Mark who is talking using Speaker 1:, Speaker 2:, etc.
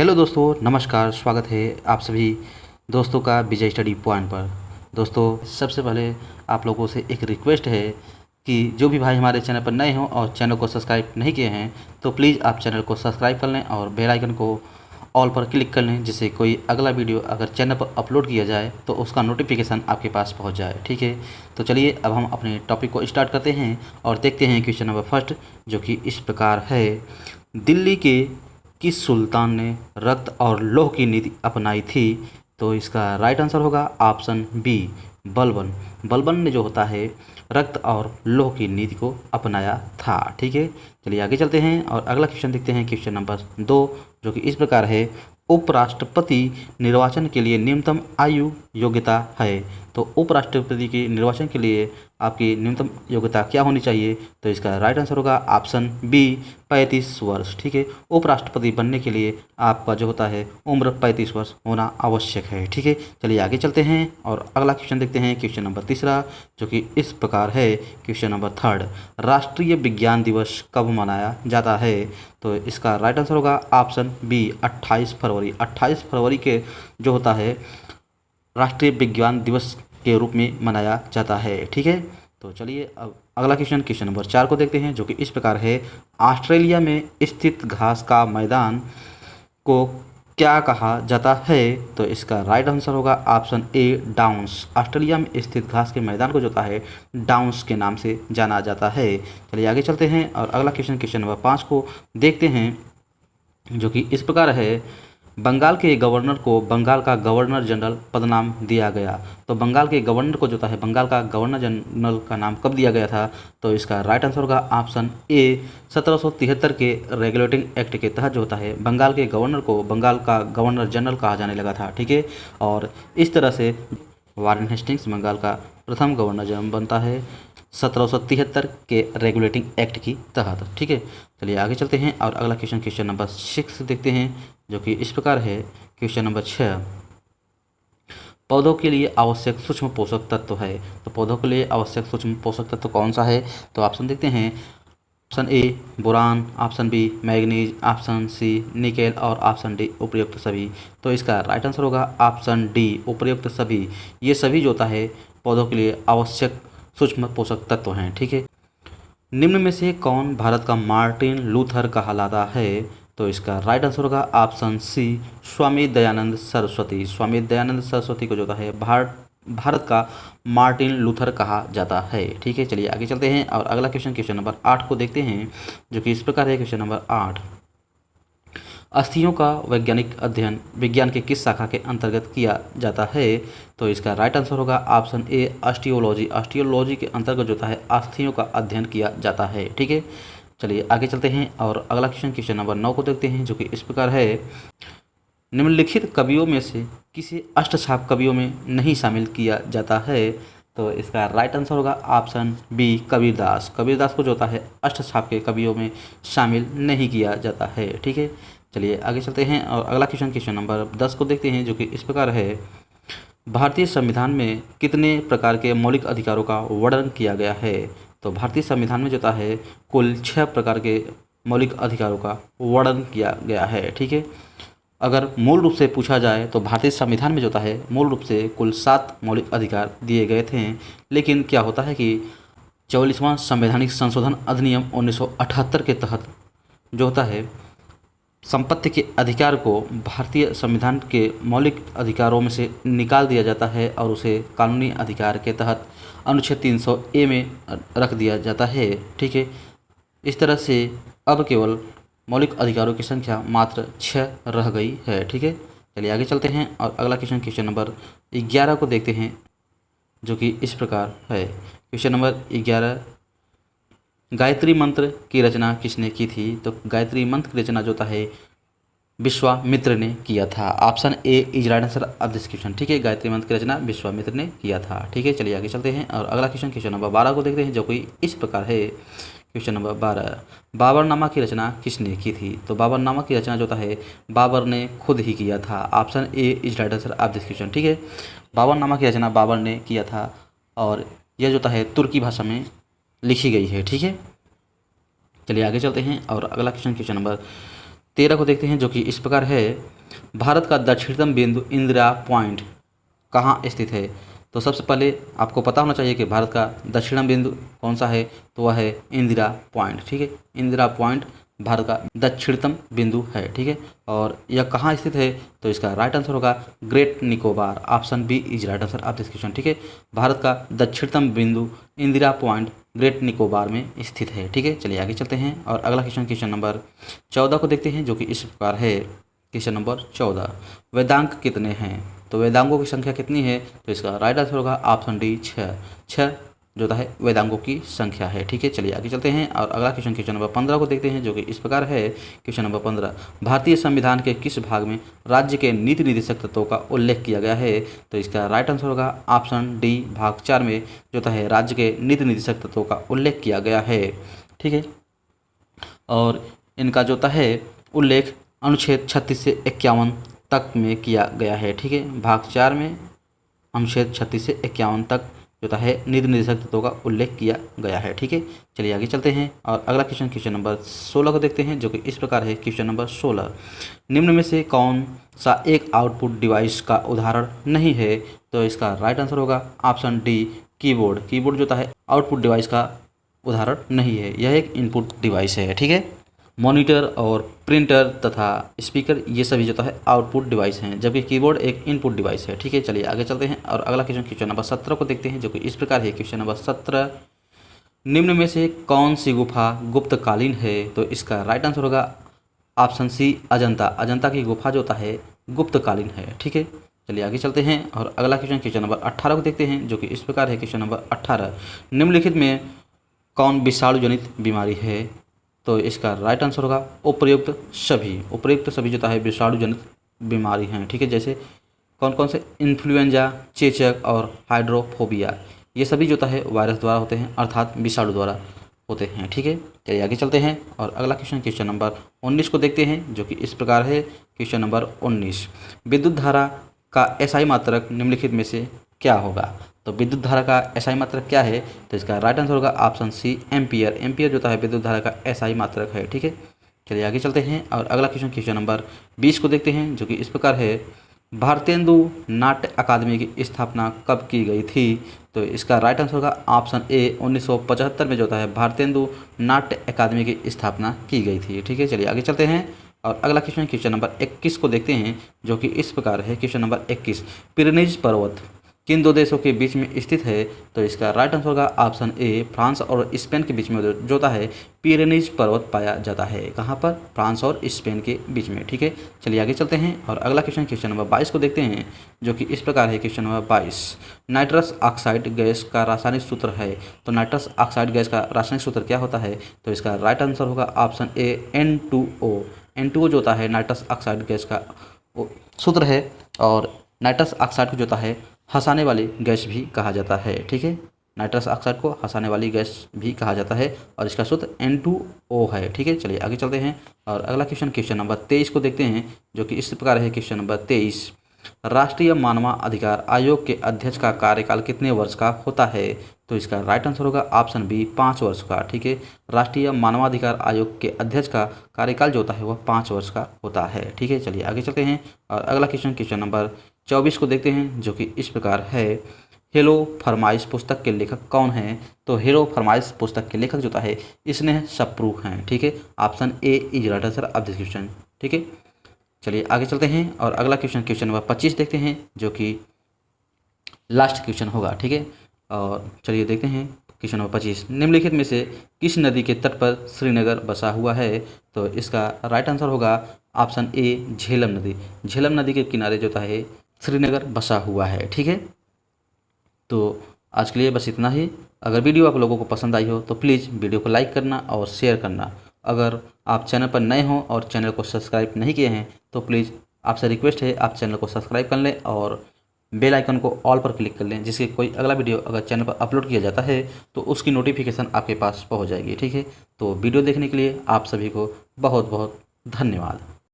Speaker 1: Hello दोस्तों, नमस्कार। स्वागत है आप सभी दोस्तों का विजय स्टडी पॉइंट पर। दोस्तों, सबसे पहले आप लोगों से एक रिक्वेस्ट है कि जो भी भाई हमारे चैनल पर नए हों और चैनल को सब्सक्राइब नहीं किए हैं तो प्लीज़ आप चैनल को सब्सक्राइब कर लें और बेल आइकन को ऑल पर क्लिक कर लें, जिससे कोई अगला वीडियो अगर चैनल पर अपलोड किया जाए तो उसका नोटिफिकेशन आपके पास पहुंच जाए। ठीक है, तो चलिए अब हम अपने टॉपिक को स्टार्ट करते हैं और देखते हैं क्वेश्चन नंबर फर्स्ट, जो कि इस प्रकार है। दिल्ली के किस सुल्तान ने रक्त और लौह की नीति अपनाई थी? तो इसका राइट आंसर होगा ऑप्शन बी, बलबन। बलबन ने जो होता है रक्त और लौह की नीति को अपनाया था। ठीक है, चलिए आगे चलते हैं और अगला क्वेश्चन देखते हैं, क्वेश्चन नंबर 2, जो कि इस प्रकार है। उपराष्ट्रपति निर्वाचन के लिए न्यूनतम आयु योग्यता है। तो उपराष्ट्रपति के निर्वाचन के लिए आपकी न्यूनतम योग्यता क्या होनी चाहिए? तो इसका राइट आंसर होगा ऑप्शन बी, 35 वर्ष। ठीक है, उपराष्ट्रपति बनने के लिए आपका जो होता है उम्र 35 वर्ष होना आवश्यक है। ठीक है, चलिए आगे चलते हैं और अगला क्वेश्चन देखते हैं, क्वेश्चन नंबर तीसरा, जो कि इस प्रकार है। क्वेश्चन नंबर थर्ड, राष्ट्रीय विज्ञान दिवस कब मनाया जाता है? तो इसका राइट आंसर होगा ऑप्शन बी, 28 फरवरी। 28 फरवरी के जो होता है राष्ट्रीय विज्ञान दिवस के रूप में मनाया जाता है। ठीक है, तो चलिए अब अगला क्वेश्चन, क्वेश्चन नंबर 4 को देखते हैं, जो कि इस प्रकार है। ऑस्ट्रेलिया में स्थित घास का मैदान को क्या कहा जाता है? तो इसका राइट आंसर होगा ऑप्शन ए, डाउन्स। ऑस्ट्रेलिया में स्थित घास के मैदान को जो होता है डाउन्स के नाम से जाना जाता है। चलिए आगे चलते हैं और अगला क्वेश्चन, क्वेश्चन नंबर 5 को देखते हैं, जो कि इस प्रकार है। बंगाल के गवर्नर को बंगाल का गवर्नर जनरल पदनाम दिया गया। तो बंगाल के गवर्नर को जो होता है बंगाल का गवर्नर जनरल का नाम कब दिया गया था? तो इसका राइट आंसर होगा ऑप्शन ए, 1773 के रेगुलेटिंग एक्ट के तहत जो होता है बंगाल के गवर्नर को बंगाल का गवर्नर जनरल कहा जाने लगा था। ठीक है, और इस तरह से वारेन हेस्टिंग्स बंगाल का प्रथम गवर्नर जनरल बनता है 1773 के रेगुलेटिंग एक्ट की तहत। ठीक है, चलिए आगे चलते हैं और अगला क्वेश्चन, क्वेश्चन नंबर 6 देखते हैं, जो कि इस प्रकार है। क्वेश्चन नंबर 6, पौधों के लिए आवश्यक सूक्ष्म पोषक तत्व है। तो पौधों के लिए आवश्यक सूक्ष्म पोषक तत्व कौन सा है? तो ऑप्शन देखते हैं। Option A, boron. Option B, manganese. Option C, nickel. और ऑप्शन डी, उपर्युक्त सभी। तो इसका राइट आंसर होगा ऑप्शन डी, उपर्युक्त सभी। ये सभी जो होता है पौधों के लिए आवश्यक सूक्ष्म पोषक तत्व हैं। ठीक है, निम्न में से कौन भारत का मार्टिन लूथर कहलाता है? तो इसका राइट आंसर होगा ऑप्शन सी, स्वामी दयानंद सरस्वती। स्वामी दयानंद सरस्वती को जो होता है भारत का मार्टिन लूथर कहा जाता है। ठीक है, चलिए आगे चलते हैं और अगला क्वेश्चन, क्वेश्चन नंबर 8 को देखते हैं, जो कि इस प्रकार है। क्वेश्चन नंबर 8, अस्थियों का वैज्ञानिक अध्ययन विज्ञान के किस शाखा के अंतर्गत किया जाता है? तो इसका राइट आंसर होगा ऑप्शन ए, ऑस्टियोलॉजी। ऑस्टियोलॉजी के अंतर्गत जो होता है अस्थियों का अध्ययन किया जाता है। ठीक है, चलिए आगे चलते हैं और अगला क्वेश्चन, क्वेश्चन नंबर 9 को देखते हैं, जो कि इस प्रकार है। निम्नलिखित कवियों में से किसे अष्टछाप कवियों में नहीं शामिल किया जाता है? तो इसका राइट आंसर होगा ऑप्शन बी, कबीरदास। कबीरदास को जो होता है अष्टछाप के कवियों में शामिल नहीं किया जाता है। ठीक है, चलिए आगे चलते हैं और अगला क्वेश्चन, क्वेश्चन नंबर 10 को देखते हैं, जो कि इस प्रकार है। भारतीय संविधान में कितने प्रकार के मौलिक अधिकारों का वर्णन किया गया है? तो भारतीय संविधान में जो होता है कुल 6 प्रकार के मौलिक अधिकारों का वर्णन किया गया है। ठीक है, अगर मूल रूप से पूछा जाए तो भारतीय संविधान में जो होता है मूल रूप से कुल 7 मौलिक अधिकार दिए गए थे, लेकिन क्या होता है कि 44वां संवैधानिक संशोधन अधिनियम 1978 के तहत जो होता है संपत्ति के अधिकार को भारतीय संविधान के मौलिक अधिकारों में से निकाल दिया जाता है और उसे कानूनी अधिकार के तहत अनुच्छेद 300 ए में रख दिया जाता है। ठीक है, इस तरह से अब केवल मौलिक अधिकारों की संख्या मात्र 6 रह गई है। ठीक है, चलिए आगे चलते हैं और अगला क्वेश्चन, क्वेश्चन नंबर 11 को देखते हैं, जो कि इस प्रकार है। क्वेश्चन नंबर 11, गायत्री मंत्र की रचना किसने की थी? तो गायत्री मंत्र की रचना जो होता है विश्वामित्र ने किया था। Option A is right answer of this question. ठीक है, गायत्री मंत्र की रचना विश्वामित्र ने किया था। ठीक है, चलिए आगे चलते हैं और अगला क्वेश्चन, क्वेश्चन नंबर 12 को देखते हैं, जो कि इस प्रकार है। क्वेश्चन नंबर 12, बाबरनामा की रचना किसने की थी? तो बाबरनामा की रचना जो होता है बाबर ने खुद ही किया था। Option A is right answer of this question. ठीक है, बाबरनामा की रचना बाबर ने किया था और यह जो होता है तुर्की भाषा में लिखी गई है। ठीक है, चलिए आगे चलते हैं और अगला क्वेश्चन, क्वेश्चन नंबर 13 को देखते हैं जो कि इस प्रकार है, भारत का दक्षिणतम बिंदु इंदिरा पॉइंट कहाँ स्थित है। तो सबसे पहले आपको पता होना चाहिए कि भारत का दक्षिणतम बिंदु कौन सा है, तो वह है इंदिरा पॉइंट। ठीक है, इंदिरा पॉइंट भारत का दक्षिणतम बिंदु है। ठीक है, और यह कहाँ स्थित है, तो इसका राइट आंसर होगा great Nicobar. Option B is right answer of this question. ठीक है, भारत का दक्षिणतम बिंदु इंदिरा पॉइंट ग्रेट निकोबार में स्थित है। ठीक है, चलिए आगे चलते हैं और अगला क्वेश्चन, क्वेश्चन नंबर 14 को देखते हैं जो कि इस प्रकार है। क्वेश्चन नंबर 14, वेदांक कितने हैं। तो वेदांगों की संख्या कितनी है, तो इसका राइट आंसर होगा ऑप्शन डी 6 जो है वेदांगों की संख्या है। ठीक है, चलिए आगे चलते हैं और अगला क्वेश्चन, क्वेश्चन नंबर 15 को देखते हैं जो कि इस प्रकार है। क्वेश्चन नंबर 15, भारतीय संविधान के किस भाग में राज्य के नीति निर्देशक तत्वों का उल्लेख किया गया है। तो इसका राइट आंसर होगा ऑप्शन डी भाग 4 में जो है राज्य के नीति निर्देशक तत्वों का उल्लेख किया गया है। ठीक है, और इनका जो है उल्लेख अनुच्छेद 36 से 51 तक में किया गया है। ठीक है, भाग 4 में अनुच्छेद 36 से 51 तक जो है नीति निर्देशक तत्वों का उल्लेख किया गया है। ठीक है, चलिए आगे चलते हैं और अगला क्वेश्चन, क्वेश्चन नंबर 16 को देखते हैं जो कि इस प्रकार है। क्वेश्चन नंबर 16, निम्न में से कौन सा एक आउटपुट डिवाइस का उदाहरण नहीं है। तो इसका राइट आंसर होगा ऑप्शन डी कीबोर्ड। कीबोर्ड जो है आउटपुट डिवाइस का उदाहरण नहीं है, यह एक इनपुट डिवाइस है। ठीक है, मॉनिटर और प्रिंटर तथा स्पीकर ये सभी जो है आउटपुट डिवाइस हैं, जबकि कीबोर्ड एक इनपुट डिवाइस है। ठीक है, चलिए आगे चलते हैं और अगला क्वेश्चन, क्वेश्चन नंबर 17 को देखते हैं जो कि इस प्रकार है। क्वेश्चन नंबर 17, निम्न में से कौन सी गुफा गुप्तकालीन है। तो इसका राइट आंसर होगा ऑप्शन सी अजंता। अजंता की गुफा जो है गुप्तकालीन है। ठीक है, चलिए आगे चलते हैं और अगला क्वेश्चन, क्वेश्चन नंबर 18 को देखते हैं जो कि इस प्रकार है। क्वेश्चन नंबर 18, निम्नलिखित में कौन विषाणु जनित बीमारी है। तो इसका राइट आंसर होगा उपर्युक्त सभी। उपर्युक्त सभी जो है विषाणु जनित बीमारी हैं। ठीक है, जैसे कौन कौन से, इन्फ्लुएंजा, चेचक और हाइड्रोफोबिया, ये सभी जो है वायरस द्वारा होते हैं, अर्थात विषाणु द्वारा होते हैं। ठीक है, चलिए आगे चलते हैं और अगला क्वेश्चन, क्वेश्चन नंबर 19 को देखते हैं जो कि इस प्रकार है। क्वेश्चन नंबर 19, विद्युत धारा का एसआई मात्रक निम्नलिखित में से क्या होगा। तो विद्युत धारा का एसआई मात्रक क्या है, तो इसका राइट आंसर होगा ऑप्शन सी एम्पियर। एम्पियर जो है विद्युत धारा का एसआई मात्रक है। ठीक है, चलिए आगे चलते हैं और अगला क्वेश्चन, क्वेश्चन नंबर 20 को देखते हैं जो कि इस प्रकार है। भारतेंदु नाट्य अकादमी की स्थापना कब की गई थी। तो इसका राइट आंसर होगा ऑप्शन ए 1975 में जो है भारतेंदु नाट्य अकादमी की स्थापना की गई थी। ठीक है, चलिए आगे चलते हैं और अगला क्वेश्चन, क्वेश्चन नंबर 21 को देखते हैं जो कि इस प्रकार है। क्वेश्चन नंबर 21, पिरेनीज पर्वत किन दो देशों के बीच में स्थित है। तो इसका राइट आंसर होगा ऑप्शन ए फ्रांस और स्पेन के बीच में जो है पिरेनीज पर्वत पाया जाता है। कहाँ पर, फ्रांस और स्पेन के बीच में। ठीक है, चलिए आगे चलते हैं और अगला क्वेश्चन, क्वेश्चन नंबर 22 को देखते हैं जो कि इस प्रकार है। Question number 22, nitrous oxide gas का रासायनिक सूत्र है। तो नाइट्रस ऑक्साइड गैस का रासायनिक सूत्र क्या होता है। तो इसका राइट आंसर होगा ऑप्शन ए N2O। N2O जो होता है नाइट्रस ऑक्साइड गैस का सूत्र है, और नाइट्रस ऑक्साइड को जो है हंसाने वाली गैस भी कहा जाता है। ठीक है, नाइट्रस ऑक्साइड को हंसाने वाली गैस भी कहा जाता है और इसका सूत्र N2O है। ठीक है, चलिए आगे चलते हैं और अगला क्वेश्चन, क्वेश्चन नंबर 23 को देखते हैं जो कि इस प्रकार है। क्वेश्चन नंबर 23, राष्ट्रीय मानवाधिकार आयोग के अध्यक्ष का कार्यकाल कितने वर्ष का होता है। तो इसका राइट आंसर होगा ऑप्शन बी 5 वर्ष का। ठीक है, राष्ट्रीय मानवाधिकार आयोग के अध्यक्ष का कार्यकाल जो होता है वह 5 वर्ष का होता है। ठीक है, चलिए आगे चलते हैं और अगला क्वेश्चन, क्वेश्चन नंबर 24 को देखते हैं जो कि इस प्रकार है। हेलो फरमाइश पुस्तक के लेखक कौन हैं। तो हेलो फरमाइश पुस्तक के लेखक जो है स्नेह सप्रू हैं। ठीक है, option A is right answer of this question. ठीक है, चलिए आगे चलते हैं और अगला क्वेश्चन, क्वेश्चन नंबर 25 देखते हैं जो कि लास्ट क्वेश्चन होगा। ठीक है, और चलिए देखते हैं क्वेश्चन नंबर 25, निम्नलिखित में से किस नदी के तट पर श्रीनगर बसा हुआ है। तो इसका राइट आंसर होगा ऑप्शन ए झेलम नदी। झेलम नदी के किनारे जो है श्रीनगर बसा हुआ है। ठीक है, तो आज के लिए बस इतना ही। अगर वीडियो आप लोगों को पसंद आई हो तो प्लीज़ वीडियो को लाइक करना और शेयर करना। अगर आप चैनल पर नए हो और चैनल को सब्सक्राइब नहीं किए हैं तो प्लीज़ आपसे रिक्वेस्ट है आप चैनल को सब्सक्राइब कर लें और बेल आइकन को ऑल पर क्लिक कर लें, जिससे कोई अगला वीडियो अगर चैनल पर अपलोड किया जाता है तो उसकी नोटिफिकेशन आपके पास पहुंच जाएगी। ठीक है, तो वीडियो देखने के लिए आप सभी को बहुत बहुत धन्यवाद।